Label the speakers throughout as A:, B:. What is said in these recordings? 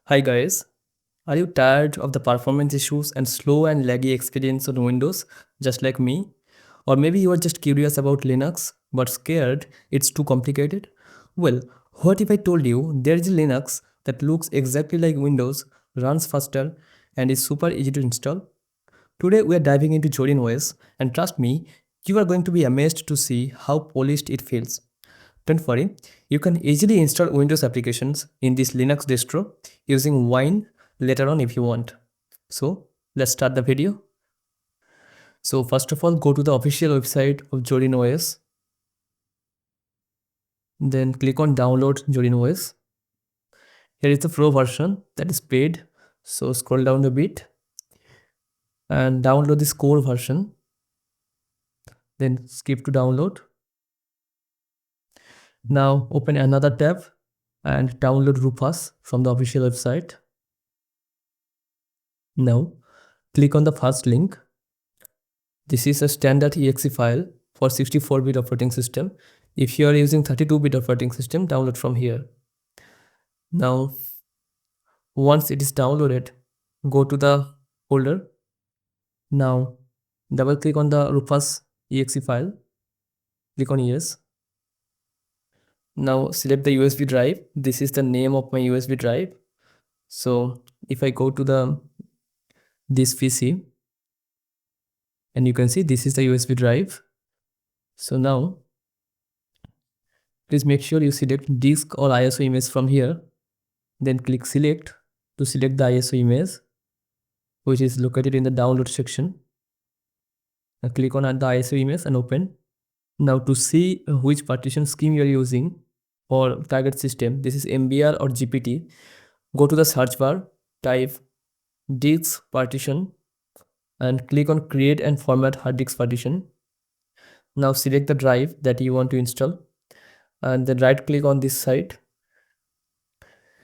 A: Hi guys, are you tired of the performance issues and slow and laggy experience on Windows, just like me? Or maybe you are just curious about Linux but scared it's too complicated? Well, what if I told you there is a Linux that looks exactly like Windows, runs faster, and is super easy to install? Today we are diving into Zorin OS, and trust me, you are going to be amazed to see how polished it feels. Don't worry, you can easily install Windows applications in this Linux distro using Wine later on if you want. So let's start the video. So first of all, go to the official website of Zorin OS. Then click on download Zorin OS. Here is the pro version that is paid. So scroll down a bit and download this core version. Then skip to download. Now open another tab and download Rufus from the official website. Now click on the first link. This is a standard exe file for 64-bit operating system. If you are using 32-bit operating system, download from here. Now, once it is downloaded, go to the folder. Now, double click on the Rufus exe file. Click on yes. Now, select the USB drive. This is the name of my USB drive. So, if I go to this PC, and you can see this is the USB drive. So now, please make sure you select disk or ISO image from here. Then click select to select the ISO image, which is located in the download section. Now click on the ISO image and open. Now to see which partition scheme you are using for target system, this is MBR or GPT, go to the search bar, type disk partition and click on create and format hard disk partition. Now select the drive that you want to install and then right click on this site.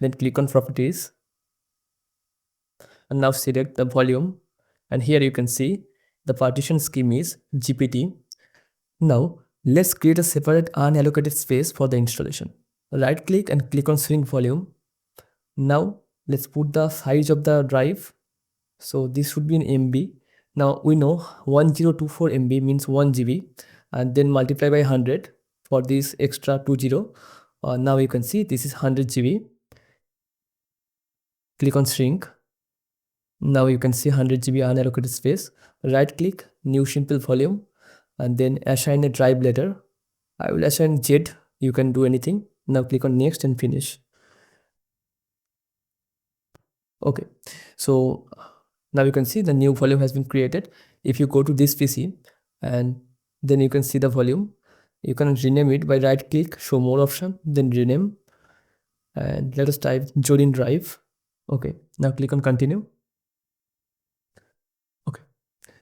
A: Then click on properties and now select the volume, and here you can see the partition scheme is GPT. Now let's create a separate unallocated space for the installation. Right click and click on shrink volume. Now let's put the size of the drive. So this should be in MB. Now we know 1024 MB means 1 GB and then multiply by 100 for this extra 20. Now you can see this is 100 GB. Click on shrink. Now you can see 100 GB unallocated space. Right click, new simple volume, and then assign a drive letter. I will assign Z. You can do anything. Now click on next and finish. Okay, so now you can see the new volume has been created. If you go to this PC and then you can see the volume, you can rename it by right click, show more option, then rename, and let us type Zorin drive. Okay, now click on continue. Okay,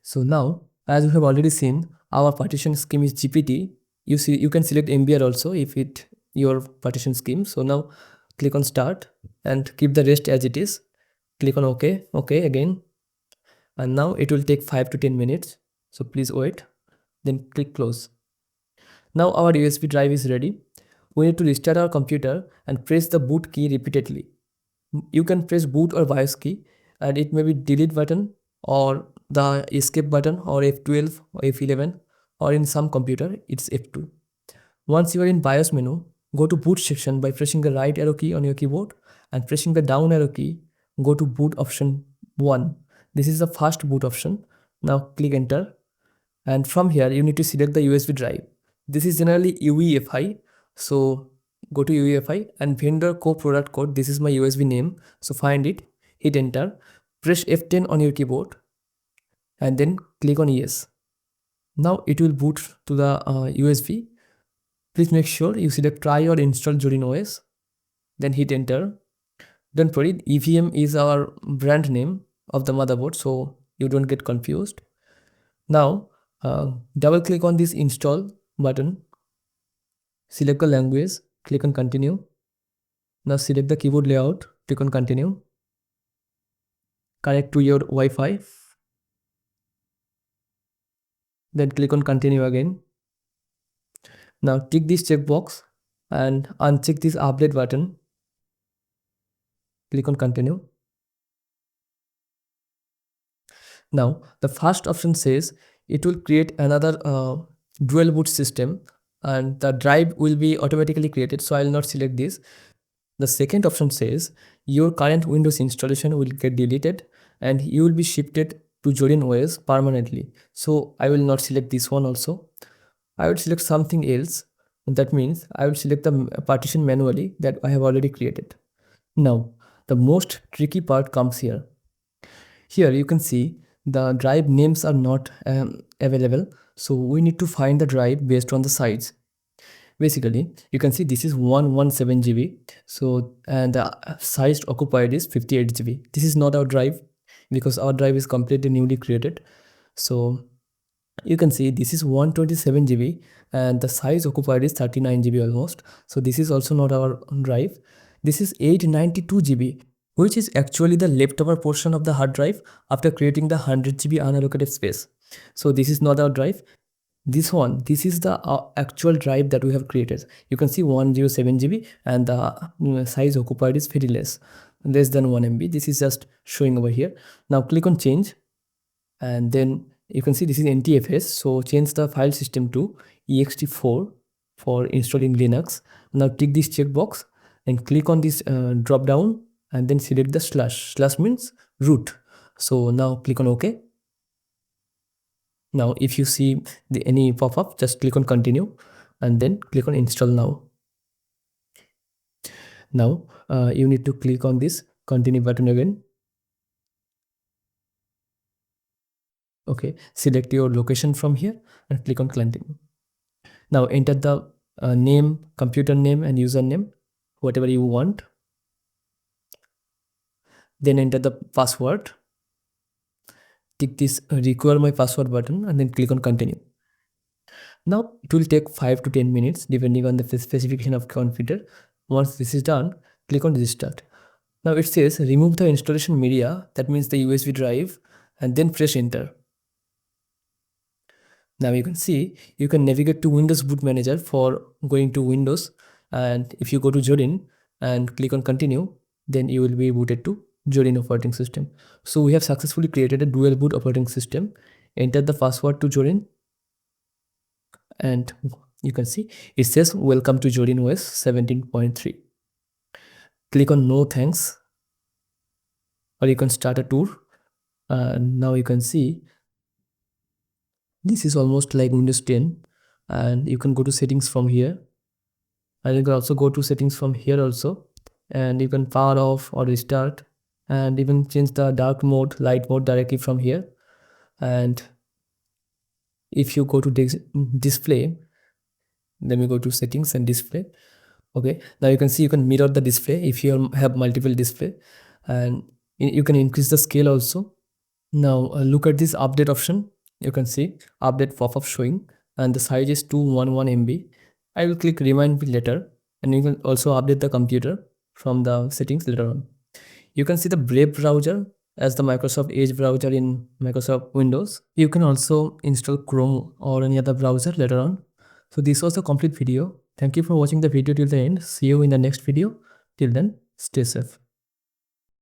A: so now as you have already seen, our partition scheme is GPT. You can select MBR also if it your partition scheme. So now click on start and keep the rest as it is. Click on OK again, and now it will take 5 to 10 minutes. So please wait, then click close. Now our USB drive is ready. We need to restart our computer and press the boot key repeatedly. You can press boot or BIOS key, and it may be delete button or the escape button or F12 or F11, or in some computer it's F2. Once you are in BIOS menu, go to boot section by pressing the right arrow key on your keyboard and pressing the down arrow key, go to boot option 1. This is the first boot option. Now click enter, and from here you need to select the USB drive. This is generally UEFI, so go to UEFI and vendor co-product code. This is my USB name, so find it, hit enter, press F10 on your keyboard and then click on yes. Now it will boot to the USB. Please make sure you select try or install Zorin OS, then hit enter. Don't worry, EVM is our brand name of the motherboard, so you don't get confused. Now double click on this install button, select the language, click on continue. Now select the keyboard layout, click on continue. Connect to your Wi-Fi, then click on continue again. Now tick this checkbox and uncheck this update button. Click on continue. Now the first option says it will create another dual boot system and the drive will be automatically created, so I will not select this. The second option says your current Windows installation will get deleted and you will be shifted to Zorin OS permanently, so I will not select this one also. I would select something else. That means I will select the partition manually that I have already created. Now the most tricky part comes here. Here you can see the drive names are not available, so we need to find the drive based on the size. Basically you can see this is 117 GB, so and the size occupied is 58 GB. This is not our drive because our drive is completely newly created. So you can see this is 127 GB and the size occupied is 39 GB almost. So this is also not our drive. This is 892 GB, which is actually the leftover portion of the hard drive after creating the 100 GB unallocated space. So this is not our drive. This is the actual drive that we have created. You can see 107 GB and the size occupied is very less than 1 MB. This is just showing over here. Now click on change and then you can see this is NTFS, so change the file system to ext4 for installing Linux. Now tick this checkbox and click on this drop down and then select the slash means root. So now click on OK. Now if you see any pop-up, just click on continue and then click on install now. Now you need to click on this continue button again. Okay, select your location from here and click on continue. Now enter the name, computer name and username, whatever you want. Then enter the password. Tick this require my password button and then click on continue. Now it will take 5 to 10 minutes depending on the specification of computer. Once this is done, click on restart. Now it says remove the installation media, that means the USB drive, and then press enter. Now you can see you can navigate to Windows Boot Manager for going to Windows, and if you go to Zorin and click on continue, then you will be booted to Zorin operating system. So we have successfully created a dual boot operating system. Enter the password to Zorin and you can see it says welcome to Zorin OS 17.3. Click on no thanks or you can start a tour. Now you can see this is almost like Windows 10 and you can go to settings from here and you can also go to settings from here also, and you can power off or restart and even change the dark mode, light mode directly from here. And if you go to display, then we go to settings and display. Okay, now you can see you can mirror the display if you have multiple display, and you can increase the scale also. Now look at this update option. You can see update pop-up showing and the size is 211 MB. I will click remind me later, and you can also update the computer from the settings later on. You can see the Brave browser as the Microsoft Edge browser in Microsoft Windows. You can also install Chrome or any other browser later on. So this was a complete video. Thank you for watching the video till the end. See you in the next video. Till then, stay safe.